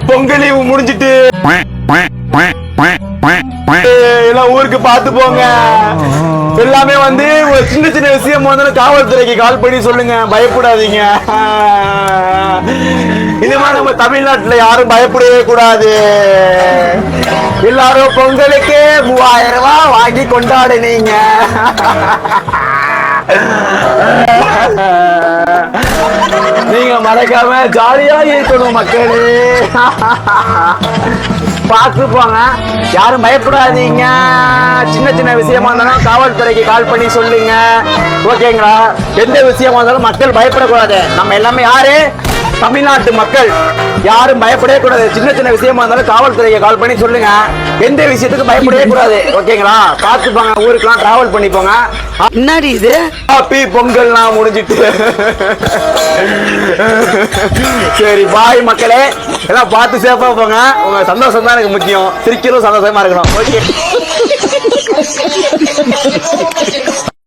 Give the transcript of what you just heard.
Pongal leave முடிஞ்சிட்டு எல்லாம் ஊருக்கு பார்த்து போங்க. எல்லாமே வந்து ஒரு சின்ன சின்ன விஷயம் வந்து காவல்துறைக்கு கால் பண்ணி சொல்லுங்க, பயப்படாதீங்க. இது மாதிரி நம்ம தமிழ்நாட்டுல யாரும் பயப்படவே கூடாது. எல்லாரும் பொங்கலுக்கு 3000 ரூபாய் வாங்கி கொண்டாடுனீங்க. நீங்க மறக்காம ஜாலியா இருக்கணும் மக்களே. பார்த்து போங்க, யாரும் பயப்படாதீங்க. சின்ன சின்ன விஷயமா இருந்தாலும் காவல்துறைக்கு கால் பண்ணி சொல்லுங்க, ஓகேங்களா? எந்த விஷயமா இருந்தாலும் மக்கள் பயப்படக்கூடாது. நம்ம எல்லாமே யாரு? தமிழ்நாட்டு மக்கள். யாரும் பயப்படவே கூடாது. சின்ன சின்ன விஷயமா இருந்தாலும் காவல்துறைக்கு கால் பண்ணி சொல்லுங்க. எந்த விஷயத்துக்கு பயப்படவே கூடாது, ஓகேங்களா? பார்த்து போங்க, ஊருக்குலாம் டிராவல் பண்ணி போங்க. என்னடி இது? ஹாப்பி பொங்கல்லாம் முடிஞ்சிட்டு. சரி, பாய் மக்களே. எல்லாம் பார்த்து சேஃபா போங்க. உங்க சந்தோஷம் தான் எனக்கு முக்கியம். சிரிக்கிறதும் சந்தோஷமா இருக்கணும், ஓகே?